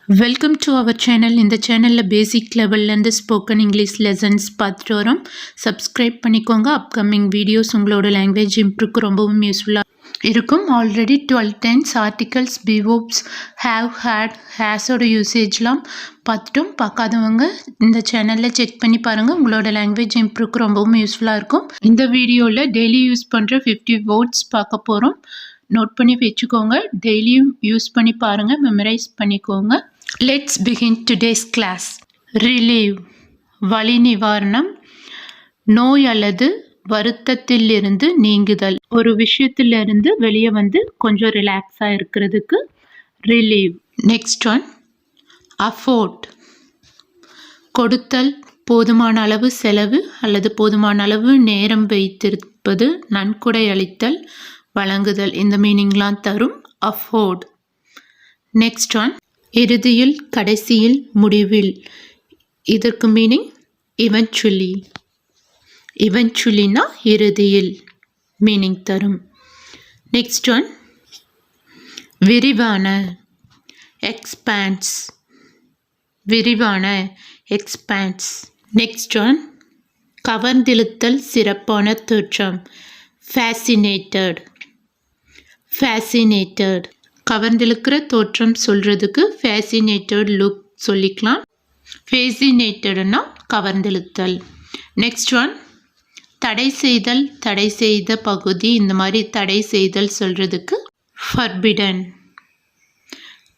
Welcome to our channel. இந்த சேனலில் basic லெவல்லேருந்து ஸ்போக்கன் இங்கிலீஷ் லெசன்ஸ் பார்த்துட்டு வரோம். சப்ஸ்கிரைப் பண்ணிக்கோங்க. அப்கமிங் வீடியோஸ் உங்களோட லாங்குவேஜ் இம்ப்ரூவ்க்கு ரொம்பவும் யூஸ்ஃபுல்லாக இருக்கும். ஆல்ரெடி 12 டென்ஸ், ஆர்டிகல்ஸ், பிவோப்ஸ், ஹேவ், ஹேட், ஹேஸோட யூசேஜ்லாம் பார்த்துட்டோம். பார்க்காதவங்க இந்த சேனலில் செக் பண்ணி பாருங்கள். உங்களோட லாங்குவேஜ் இம்ப்ரூவ்க்கு ரொம்பவும் யூஸ்ஃபுல்லாக இருக்கும். இந்த வீடியோவில் டெய்லி யூஸ் பண்ணுற 50 வேர்ட்ஸ் பார்க்க போகிறோம். நோட் பண்ணி வச்சுக்கோங்க. டெய்லியும் யூஸ் பண்ணி பாருங்கள், மெமரைஸ் பண்ணிக்கோங்க. Let's begin today's class. Relieve வலி நிவாரணம், நோய் அல்லது வருத்தத்திலிருந்து நீங்குதல். ஒரு விஷயத்திலிருந்து வெளியே வந்து கொஞ்சம் ரிலாக்ஸாக இருக்கிறதுக்கு ரிலீவ். நெக்ஸ்ட் ஒன் அஃபோர்ட், கொடுத்தல், போதுமான அளவு செலவு அல்லது போதுமான அளவு நேரம் வைத்திருப்பது, நன்கொடை அளித்தல், வழங்குதல். இந்த மீனிங்லாம் தரும் அஃபோர்ட். நெக்ஸ்ட் ஒன் இறுதியில், கடைசியில், முடிவில். இதற்கு மீனிங் இவென்ச்சுவலி. இவென்ச்சுவலினா இறுதியில் மீனிங் தரும். நெக்ஸ்ட் ஒன் விரிவான, எக்ஸ்பான்ஸ். விரிவான, எக்ஸ்பான்ஸ். நெக்ஸ்ட் ஒன் கவர்ந்திழுத்தல், சிறப்பான தோற்றம், ஃபேசினேட்டட். ஃபேசினேட்டட் கவர்ந்திழுக்கிற தோற்றம் சொல்கிறதுக்கு ஃபேசினேட்டட் லுக் சொல்லிக்கலாம். ஃபேசினேட்டட்னா கவர்ந்திழுத்தல். நெக்ஸ்ட் ஒன் தடை செய்தல், தடை செய்த பகுதி. இந்த மாதிரி தடை செய்தல் சொல்கிறதுக்கு ஃபர்பிடன்.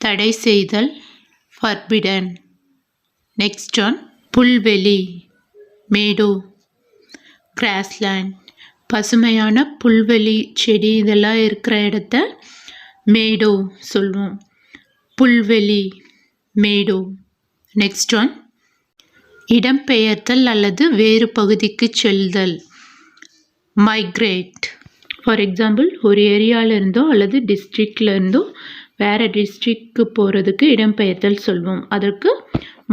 தடை செய்தல், ஃபர்பிடன். நெக்ஸ்ட் ஒன் புல்வெளி, மேடோ, கிராஸ்லேண்ட். பசுமையான புல்வெளி, செடி இதெல்லாம் இருக்கிற இடத்த மேடோ சொல்லுவோம். புல்வெளி, மேடோ. நெக்ஸ்ட் ஒன் இடம்பெயர்தல் அல்லது வேறு பகுதிக்கு செல்தல், மைக்ரேட். ஃபார் எக்ஸாம்பிள், ஒரு ஏரியாவில் இருந்தோ அல்லது டிஸ்ட்ரிக்டில் இருந்தோ வேறு டிஸ்ட்ரிக்க்கு போகிறதுக்கு இடம்பெயர்தல் சொல்வோம். அதற்கு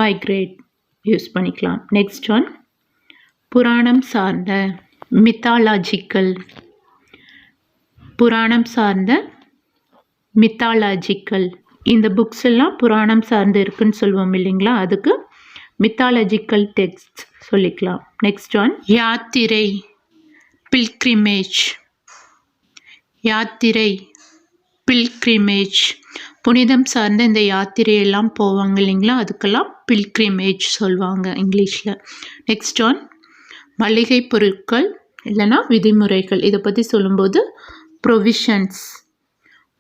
மைக்ரேட் யூஸ் பண்ணிக்கலாம். நெக்ஸ்ட் ஒன் புராணம் சார்ந்த, மித்தாலாஜிக்கல். புராணம் சார்ந்த, மித்தாலாஜிக்கல். இந்த புக்ஸ் எல்லாம் புராணம் சார்ந்து இருக்குன்னு சொல்லுவோம் இல்லைங்களா, அதுக்கு மித்தாலஜிக்கல் டெக்ஸ்ட் சொல்லிக்கலாம். நெக்ஸ்ட் ஒன் யாத்திரை, பில்கிரிமேஜ். யாத்திரை, பில்கிரிமேஜ். புனிதம் சார்ந்த இந்த யாத்திரையெல்லாம் போவாங்க இல்லைங்களா, அதுக்கெல்லாம் பில்கிரிமேஜ் சொல்லுவாங்க இங்கிலீஷில். நெக்ஸ்ட் ஒன் மளிகை பொருட்கள் இல்லைன்னா விதிமுறைகள். இதை பற்றி சொல்லும்போது ப்ரொவிஷன்ஸ்.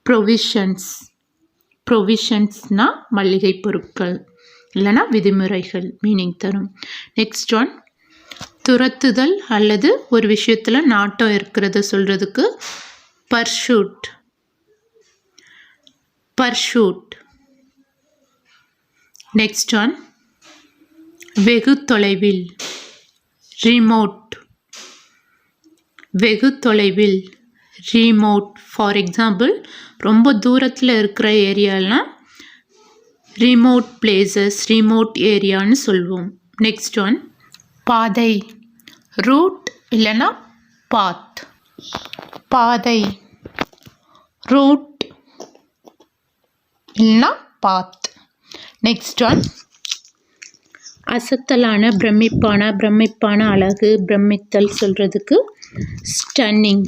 ப்ரொவிஷன்ஸ். ப்ரொவிஷன்ஸ்னா மளிகை பொருட்கள் இல்லைன்னா விதிமுறைகள் மீனிங் தரும். நெக்ஸ்ட் ஒன் துரத்துதல் அல்லது ஒரு விஷயத்தில் நாட்டம் இருக்கிறத சொல்கிறதுக்கு பர்ஷூட். பர்ஷூட். நெக்ஸ்ட் ஒன் வெகு தொலைவில், ரிமோட். வெகு தொலைவில், ரிமோட். ஃபார் எக்ஸாம்பிள், ரொம்ப தூரத்தில் இருக்கிற ஏரியாலாம் ரிமோட் பிளேசஸ், ரிமோட் ஏரியான்னு சொல்லுவோம். நெக்ஸ்ட் ஒன் பாதை, ரூட் இல்லைன்னா பாத். பாதை, ரூட் இல்லைன்னா பாத். நெக்ஸ்ட் ஒன் அசத்தலான, பிரமிப்பான, பிரமிப்பான அழகு, பிரமித்தல் சொல்கிறதுக்கு ஸ்டன்னிங்.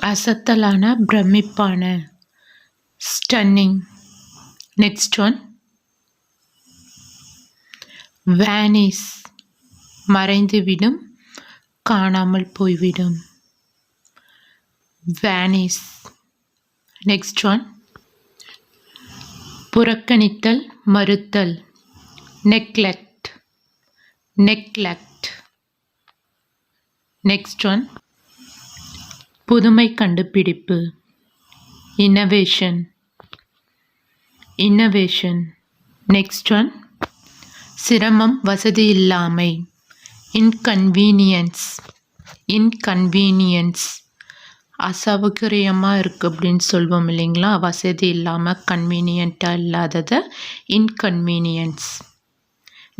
அசத்தலான, பிரமிப்பான, ஸ்டன்னிங். நெக்ஸ்ட் ஒன் வேனிஸ், மறைந்துவிடும், காணாமல் போய்விடும், வேனிஸ். நெக்ஸ்ட் ஒன் புறக்கணித்தல், மறுத்தல், நெக்லெக்ட். நெக்லெக்ட். நெக்ஸ்ட் ஒன் புதுமை கண்டுபிடிப்பு, இன்னோவேஷன். இன்னோவேஷன். நெக்ஸ்ட் ஒன் சிரமம், வசதி இல்லாமை, இன்கன்வீனியன்ஸ். இன்கன்வீனியன்ஸ் அசௌகரியமாக இருக்குது அப்படின்னு சொல்லுவோம் இல்லைங்களா, வசதி இல்லாமல், கன்வீனியண்ட்டாக இல்லாததை இன்கன்வீனியன்ஸ்.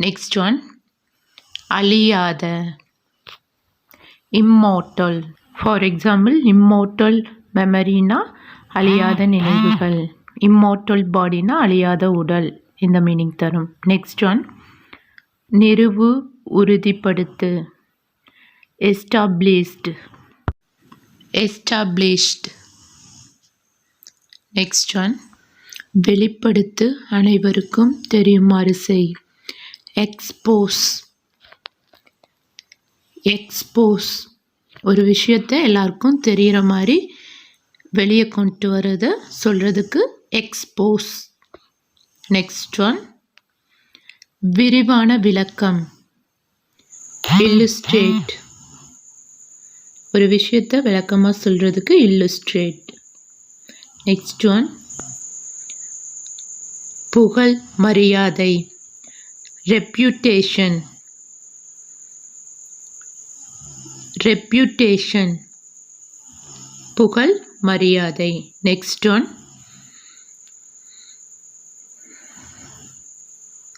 நெக்ஸ்ட் ஒன் அழியாத, இம்மோர்டல். ஃபார் எக்ஸாம்பிள், இம்மோர்டல் மெமரினா அழியாத நினைவுகள், இம்மோர்டல் பாடினா அழியாத உடல். இந்த மீனிங் தரும். நெக்ஸ்ட் ஒன் நிறுவு உறுதிப்படுத்து எஸ்டாப்ளிஷ்டு எஸ்டாப்ளிஷ்டு. நெக்ஸ்ட் ஒன் வெளிப்படுத்து அனைவருக்கும் தெரியுமாறு செய் எக்ஸ்போஸ் எக்ஸ்போஸ். ஒரு விஷயத்தை எல்லாருக்கும் தெரிகிற மாதிரி வெளியே கொண்டு வரதை சொல்கிறதுக்கு எக்ஸ்போஸ். நெக்ஸ்ட் ஒன் விரிவான விளக்கம் இல்லுஸ்ட்ரேட். ஒரு விஷயத்தை விளக்கமாக சொல்கிறதுக்கு இல்லுஸ்ட்ரேட். நெக்ஸ்ட் ஒன் புகழ் மரியாதை ரெப்யூட்டேஷன் ரெப்யூட்டேஷன் புகழ் மரியாதை. நெக்ஸ்ட் ஒன்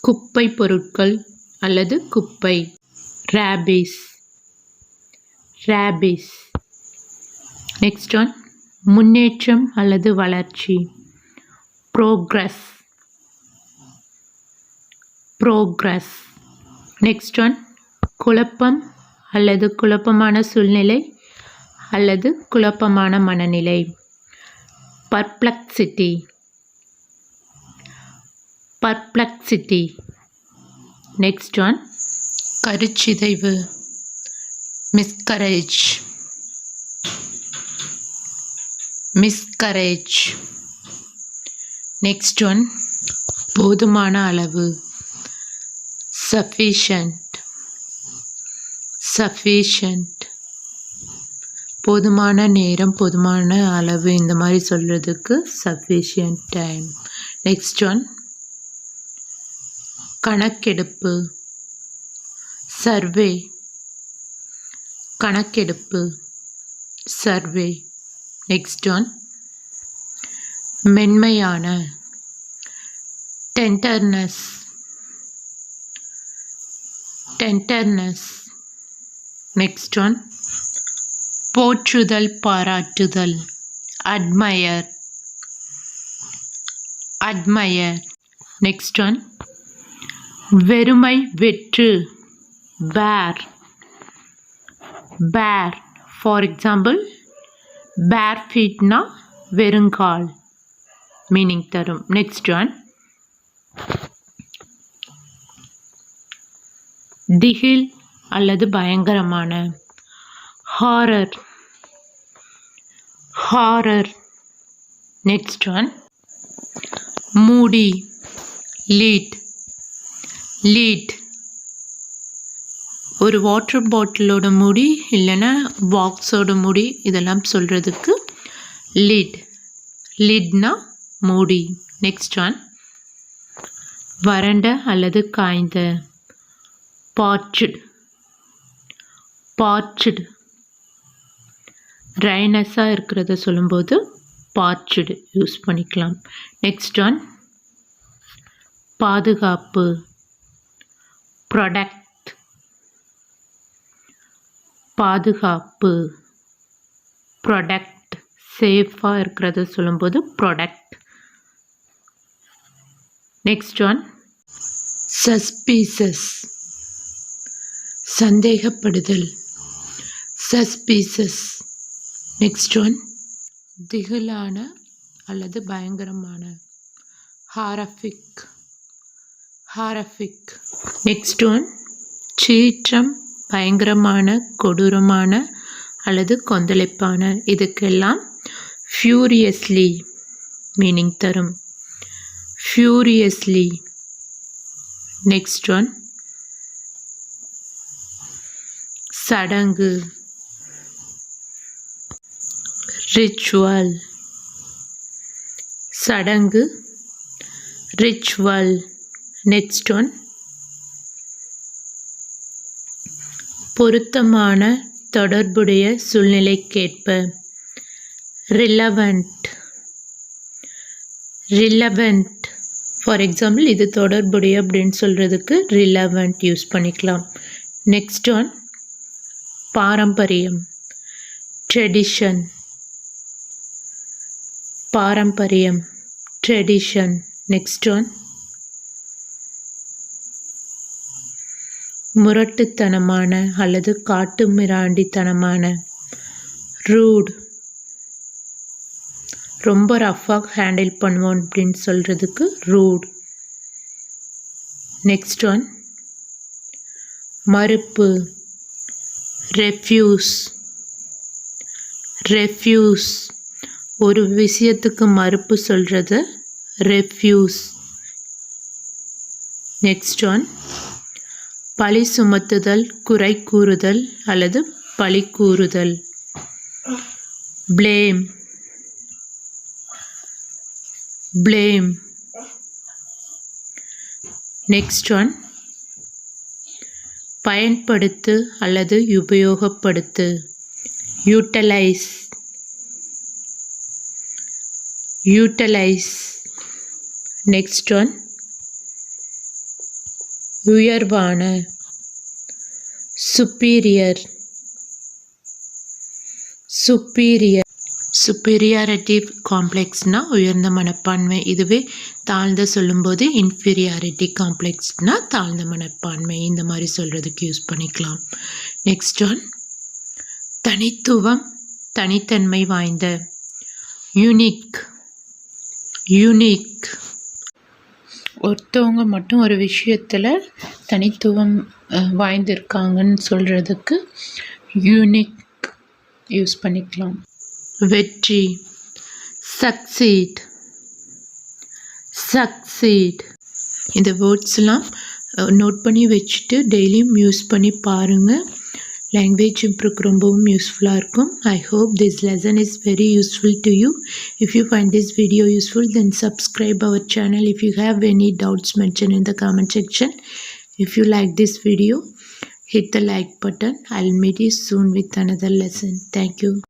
குப்பை பொருட்கள் அல்லது குப்பை ரேபிஸ் ரேபிஸ். நெக்ஸ்ட் ஒன் முன்னேற்றம் அல்லது வளர்ச்சி ப்ரோக்ரஸ் ப்ரோக்ரஸ். நெக்ஸ்ட் ஒன் குழப்பம் அல்லது குழப்பமான சூழ்நிலை அல்லது குழப்பமான மனநிலை பர்ப்ளெக்சிட்டி பர்ப்ளெக்சிட்டி. நெக்ஸ்ட் ஒன் கருச்சிதைவு மிஸ்கரேஜ் மிஸ்கரேஜ். நெக்ஸ்ட் ஒன் போதுமான அளவு சஃபிஷியன்ட் சஃபிஷியன்ட். போதுமான நேரம் போதுமான அளவு இந்த மாதிரி சொல்கிறதுக்கு சஃபிஷியன்ட் டைம். நெக்ஸ்ட் ஒன் கணக்கெடுப்பு சர்வே கணக்கெடுப்பு சர்வே. நெக்ஸ்ட் ஒன் மென்மையான டெண்டர்னஸ் டெண்டர்னஸ். நெக்ஸ்ட் ஒன் போற்றுதல் பாராட்டுதல் அட்மயர் அட்மயர். நெக்ஸ்ட் ஒன் வெறுமை வெற்று பேர் பேர். ஃபார் எக்ஸாம்பிள் பேர் ஃபீட்னா வெறுங்கால் மீனிங் தரும். நெக்ஸ்ட் ஒன் திகில் அல்லது பயங்கரமான ஹாரர் ஹாரர். நெக்ஸ்ட் ஒன் மூடி லீட் லீட். ஒரு வாட்டர் பாட்டிலோட மூடி இல்லைன்னா பாக்ஸோட மூடி இதெல்லாம் சொல்கிறதுக்கு லிட் லிட்னா மூடி. நெக்ஸ்ட் ஒன் வறண்ட அல்லது காய்ந்த பார்ச்டு பார்ச்டு. ட்ரைனஸாக இருக்கிறத சொல்லும்போது பார்ச்டு யூஸ் பண்ணிக்கலாம். நெக்ஸ்ட் ஒன் பாதுகாப்பு ப்ரொடக்ட் பாதுகாப்பு ப்ரொடக்ட். சேஃபாக இருக்கிறத சொல்லும்போது ப்ரொடக்ட். நெக்ஸ்ட் ஒன் சஸ்பீசஸ் சந்தேகப்படுதல் சஸ்பீசஸ். நெக்ஸ்ட் ஒன் திகிலான அல்லது பயங்கரமான ஹாரஃபிக் ஹாரஃபிக். நெக்ஸ்ட் ஒன் சீற்றம் பயங்கரமான கொடூரமான அல்லது கொந்தளிப்பான. இதுக்கெல்லாம் ஃபியூரியஸ்லி மீனிங் தரும் ஃபியூரியஸ்லி. நெக்ஸ்ட் ஒன் சடங்கு ரிச்சுவல் சடங்கு ரிச்சுவல். நெக்ஸ்ட் ஒன் பொருத்தமான தொடர்புடைய சூழ்நிலைக்கேற்ப ரிலவெண்ட் ரிலவெண்ட். ஃபார் எக்ஸாம்பிள் இது தொடர்புடைய அப்படின்னு சொல்கிறதுக்கு ரிலவெண்ட் யூஸ் பண்ணிக்கலாம். நெக்ஸ்ட் ஒன் பாரம்பரியம் ட்ரெடிஷன் பாரம்பரியம் ட்ரெடிஷன். நெக்ஸ்ட் ஒன் முரட்டுத்தனமான அல்லது காட்டுமிராண்டித்தனமான. ரூட், ரொம்ப ரஃபாக ஹேண்டில் பண்ணுவோம் அப்படின்னு சொல்கிறதுக்கு ரூட். நெக்ஸ்ட் ஒன் மறுப்பு, ரெஃப்யூஸ். ரெஃப்யூஸ், ஒரு விஷயத்துக்கு மறுப்பு சொல்கிறது ரெஃப்யூஸ். நெக்ஸ்ட் ஒன் பழி சுமத்துதல், குறை கூறுதல் அல்லது பழி கூறுதல். blame, blame. நெக்ஸ்ட் ஒன் பயன்படுத்து அல்லது உபயோகப்படுத்து. Utilise, utilise. நெக்ஸ்ட் ஒன் உயர்வான, superior, superior. superiority காம்ப்ளெக்ஸ்னா உயர்ந்த மனப்பான்மை. இதுவே தாழ்ந்த சொல்லும்போது இன்ஃபீரியாரிட்டி காம்ப்ளெக்ஸ்னா தாழ்ந்த மனப்பான்மை. இந்த மாதிரி சொல்கிறதுக்கு யூஸ் பண்ணிக்கலாம். நெக்ஸ்ட் ஒன் தனித்துவம், தனித்தன்மை வாய்ந்த. Unique, unique. ஒருத்தவங்க மட்டும் ஒரு விஷயத்தில் தனித்துவம் வாய்ந்திருக்காங்கன்னு சொல்கிறதுக்கு யூனிக் யூஸ் பண்ணிக்கலாம். வெற்றி, சக்சீட், சக்சீட். இந்த வேர்ட்ஸ்லாம் நோட் பண்ணி வச்சுட்டு டெய்லியும் யூஸ் பண்ணி பாருங்கள். லாங்குவேஜ் இம்ப்ரூவ் ரொம்பவும் யூஸ்ஃபுல்லாக இருக்கும். I hope this lesson is very useful to you. If you find this video useful, then subscribe our channel. If you have any doubts, mention in the comment section. If you like this video, hit the like button. I'll meet you soon with another lesson. Thank you.